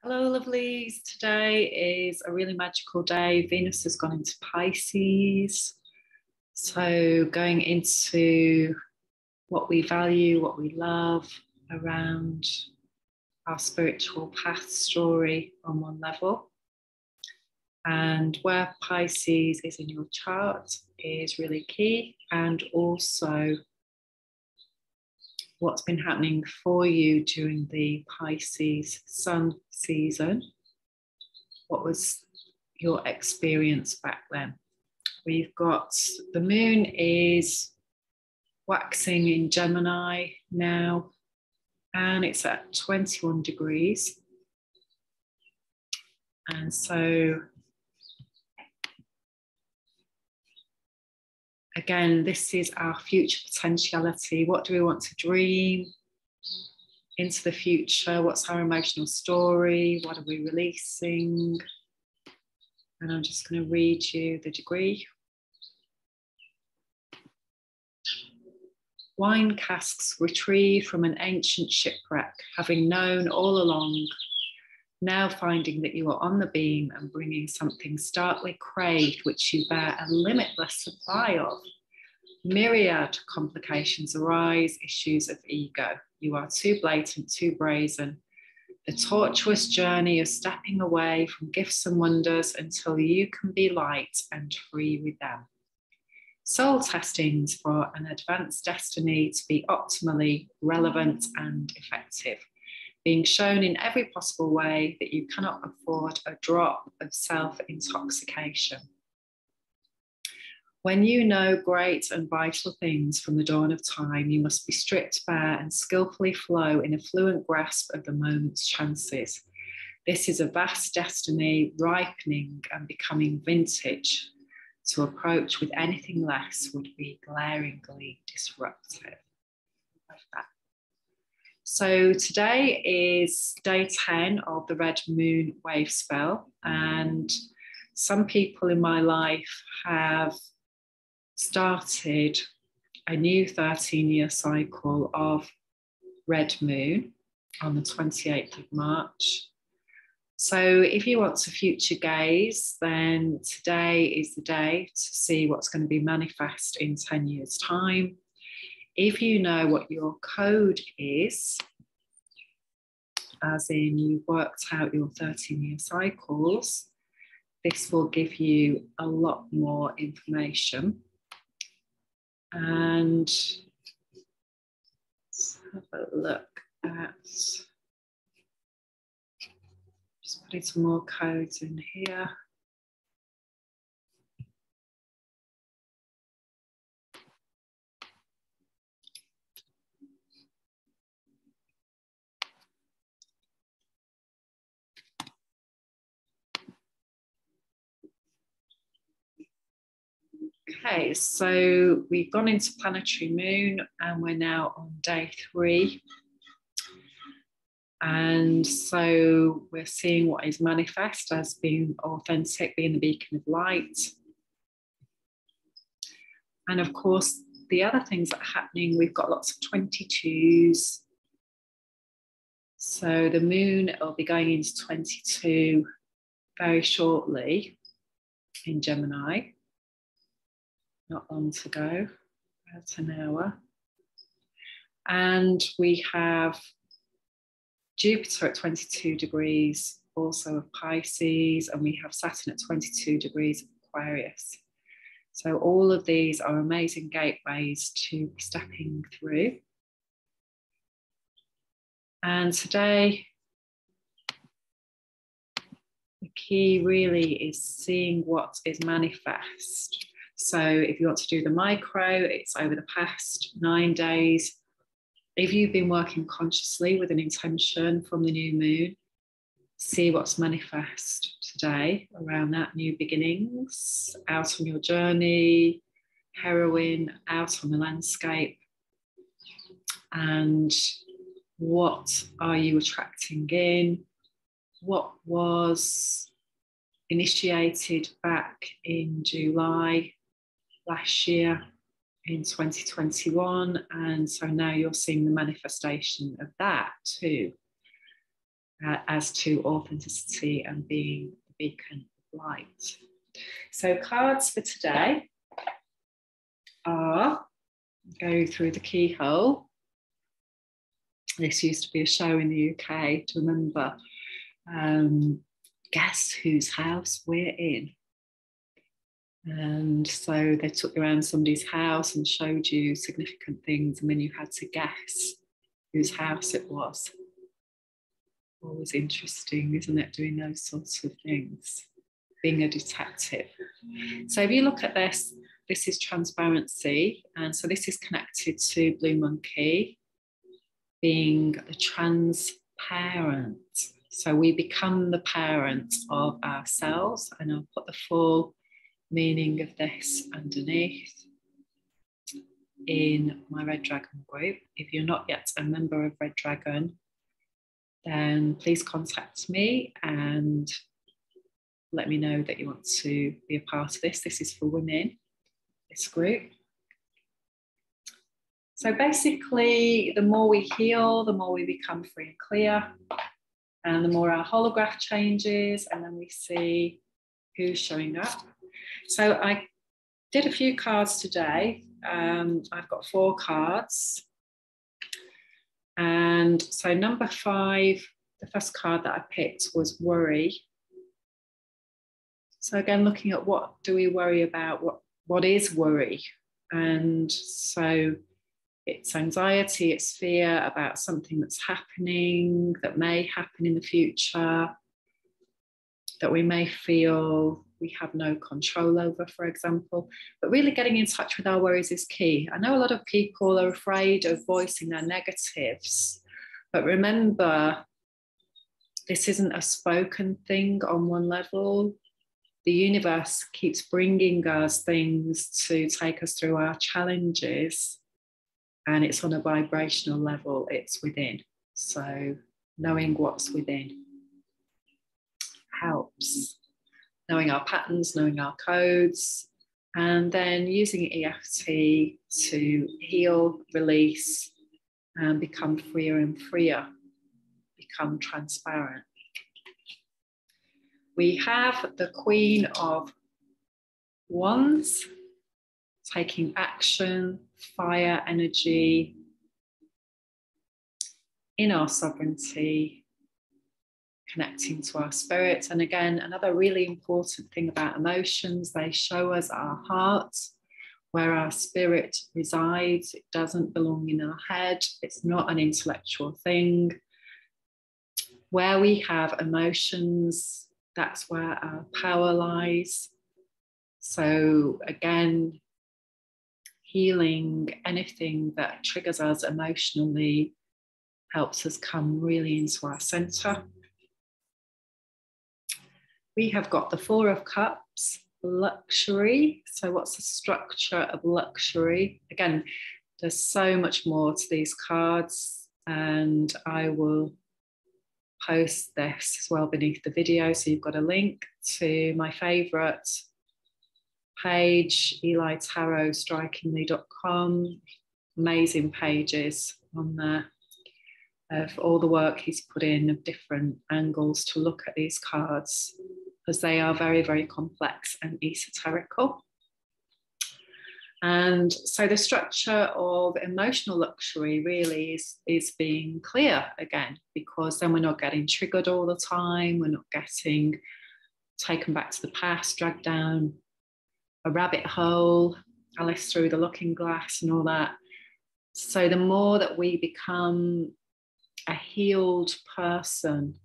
Hello, lovelies. Today is a really magical day. Venus has gone into Pisces. So going into what we value, what we love around our spiritual path story on one level. And where Pisces is in your chart is really key. And also what's been happening for you during the Pisces sun season. What was your experience back then? We've got the moon is waxing in Gemini now, and it's at 21 degrees. And so, again, this is our future potentiality. What do we want to dream into the future? What's our emotional story? What are we releasing? And I'm just going to read you the degree. Wine casks retrieved from an ancient shipwreck, having known all along, now finding that you are on the beam and bringing something starkly craved, which you bear a limitless supply of. Myriad complications arise, issues of ego. You are too blatant, too brazen. The tortuous journey of stepping away from gifts and wonders until you can be light and free with them. Soul testings for an advanced destiny to be optimally relevant and effective, being shown in every possible way that you cannot afford a drop of self-intoxication. When you know great and vital things from the dawn of time, you must be stripped bare and skillfully flow in a fluent grasp of the moment's chances. This is a vast destiny ripening and becoming vintage. To approach with anything less would be glaringly disruptive. Like that. So today is day 10 of the Red Moon Wave spell, and some people in my life have started a new 13-year cycle of Red Moon on the 28th of March. So if you want to future gaze, then today is the day to see what's going to be manifest in 10 years' time. If you know what your code is, as in you've worked out your 13-year cycles, this will give you a lot more information. And let's have a look at, just putting some more codes in here. Okay, so we've gone into planetary moon and we're now on day 3. And so we're seeing what is manifest as being authentic, being the beacon of light. And of course, the other things that are happening, we've got lots of 22s. So the moon will be going into 22 very shortly in Gemini. Not long to go, about an hour. And we have Jupiter at 22 degrees, also of Pisces, and we have Saturn at 22 degrees of Aquarius. So all of these are amazing gateways to be stepping through. And today, the key really is seeing what is manifest. So if you want to do the micro, it's over the past 9 days. If you've been working consciously with an intention from the new moon, see what's manifest today around that, new beginnings, out on your journey, heroine, out on the landscape. And what are you attracting in? What was initiated back in July last year in 2021, and so now you're seeing the manifestation of that too. as to authenticity and being the beacon of light. So cards for today are, go through the keyhole. This used to be a show in the UK, to remember. Guess whose house we're in. And so they took you around somebody's house and showed you significant things, and then you had to guess whose house it was. Always interesting, isn't it, doing those sorts of things, being a detective. So if you look at this, this is transparency, and so this is connected to Blue Monkey, being the transparent. So we become the parent of ourselves, and I'll put the full meaning of this underneath in my Red Dragon group. If you're not yet a member of Red Dragon, then please contact me and let me know that you want to be a part of this. This is for women, this group. So basically, the more we heal, the more we become free and clear, and the more our holograph changes, and then we see who's showing up. So I did a few cards today. I've got 4 cards. And so number 5, the first card that I picked was worry. So again, looking at what do we worry about, what is worry? And so it's anxiety, it's fear about something that's happening, that may happen in the future, that we may feel we have no control over, for example. But really getting in touch with our worries is key. I know a lot of people are afraid of voicing their negatives, but remember, this isn't a spoken thing on one level. The universe keeps bringing us things to take us through our challenges, and it's on a vibrational level, it's within. So knowing what's within helps. Knowing our patterns, knowing our codes, and then using EFT to heal, release, and become freer and freer, become transparent. We have the Queen of Wands, taking action, fire energy, in our sovereignty, connecting to our spirit. And again, another really important thing about emotions, they show us our heart, where our spirit resides. It doesn't belong in our head. It's not an intellectual thing. Where we have emotions, that's where our power lies. So again, healing anything that triggers us emotionally helps us come really into our center. We have got the 4 of Cups, luxury. So what's the structure of luxury? Again, there's so much more to these cards, and I will post this as well beneath the video. So you've got a link to my favorite page, elitarotstrikingly.com. Amazing pages on there of all the work he's put in of different angles to look at these cards, because they are very, very complex and esoterical. And so the structure of emotional luxury really is being clear again, because then we're not getting triggered all the time. We're not getting taken back to the past, dragged down a rabbit hole, Alice through the looking glass and all that. So the more that we become a healed person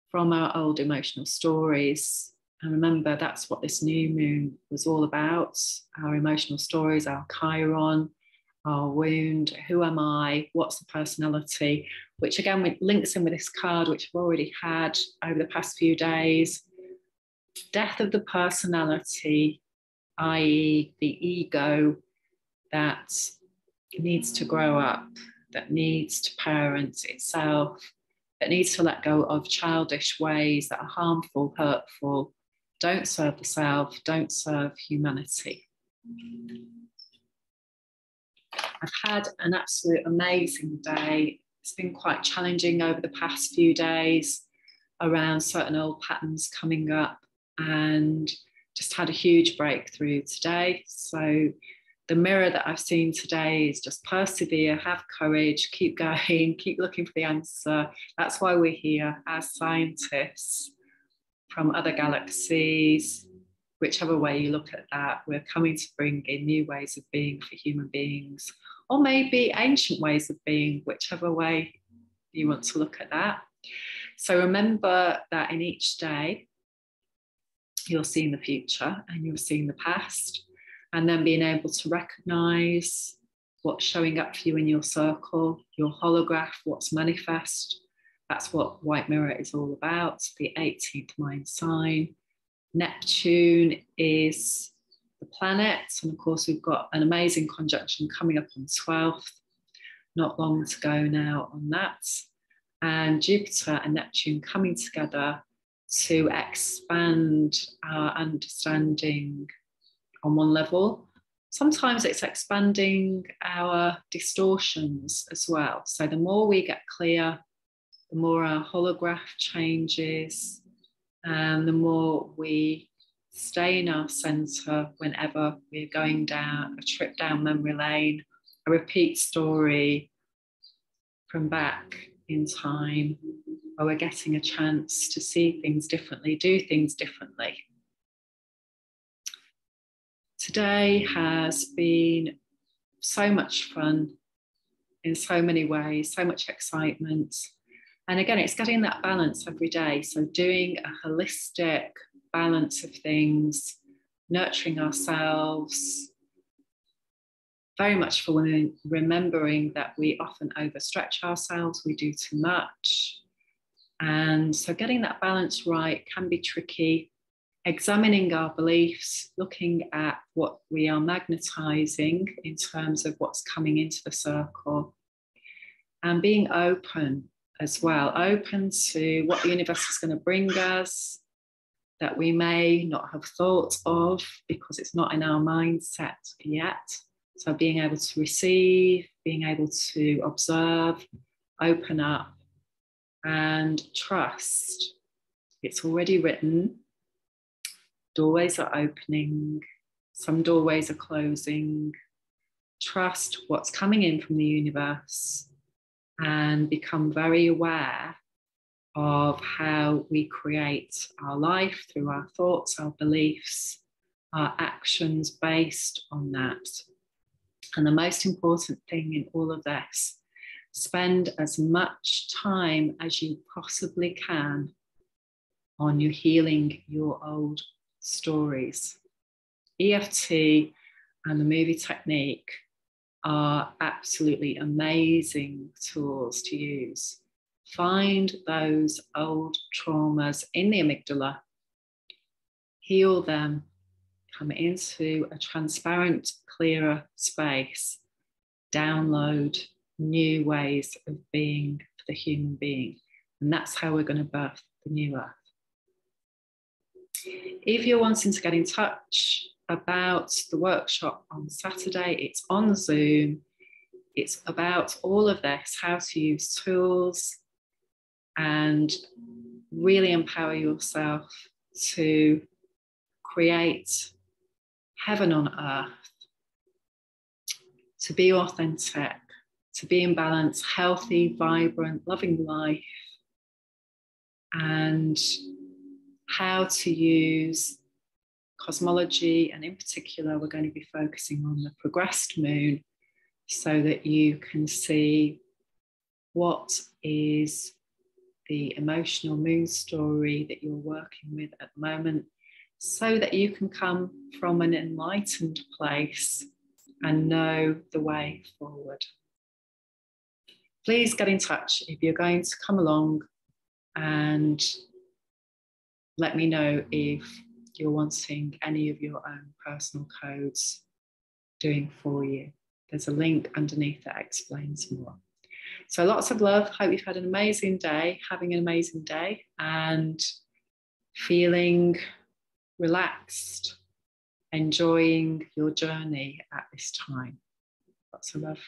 from our old emotional stories, and remember, that's what this new moon was all about, our emotional stories, our Chiron, our wound, who am I, what's the personality, which again links in with this card, which I've already had over the past few days. Death of the personality, i.e. the ego that needs to grow up, that needs to parent itself, that needs to let go of childish ways that are harmful, hurtful, don't serve the self, don't serve humanity. I've had an absolute amazing day. It's been quite challenging over the past few days around certain old patterns coming up, and just had a huge breakthrough today. So the mirror that I've seen today is just persevere, have courage, keep going, keep looking for the answer. That's why we're here as scientists from other galaxies. Whichever way you look at that, we're coming to bring in new ways of being for human beings, or maybe ancient ways of being, whichever way you want to look at that. So remember that in each day, you're seeing the future and you're seeing the past, and then being able to recognize what's showing up for you in your circle, your holograph, what's manifest. That's what White Mirror is all about, the 18th mind sign. Neptune is the planet, and of course we've got an amazing conjunction coming up on the 12th, not long to go now on that, and Jupiter and Neptune coming together to expand our understanding on one level. Sometimes it's expanding our distortions as well. So the more we get clear, the more our holograph changes, and the more we stay in our center whenever we're going down a trip down memory lane, a repeat story from back in time, where we're getting a chance to see things differently, do things differently. Today has been so much fun in so many ways, so much excitement. And again, it's getting that balance every day. So doing a holistic balance of things, nurturing ourselves, very much for women, remembering that we often overstretch ourselves, we do too much. And so getting that balance right can be tricky. Examining our beliefs, looking at what we are magnetizing in terms of what's coming into the circle, and being open as well, open to what the universe is going to bring us that we may not have thought of because it's not in our mindset yet. So being able to receive, being able to observe, open up, and trust. It's already written. Doorways are opening, some doorways are closing. Trust what's coming in from the universe and become very aware of how we create our life through our thoughts, our beliefs, our actions based on that. And the most important thing in all of this, spend as much time as you possibly can on you healing your old stories. EFT and the movie technique are absolutely amazing tools to use. Find those old traumas in the amygdala, heal them, come into a transparent, clearer space, download new ways of being for the human being. And that's how we're going to birth the new earth. If you're wanting to get in touch about the workshop on Saturday, it's on Zoom. It's about all of this, how to use tools and really empower yourself to create heaven on earth, to be authentic, to be in balance, healthy, vibrant, loving life, and how to use cosmology, and in particular we're going to be focusing on the progressed moon so that you can see what is the emotional moon story that you're working with at the moment, so that you can come from an enlightened place and know the way forward. Please get in touch if you're going to come along, and let me know if you're wanting any of your own personal codes doing for you. There's a link underneath that explains more. So lots of love. Hope you've had an amazing day, having an amazing day, and feeling relaxed, enjoying your journey at this time. Lots of love.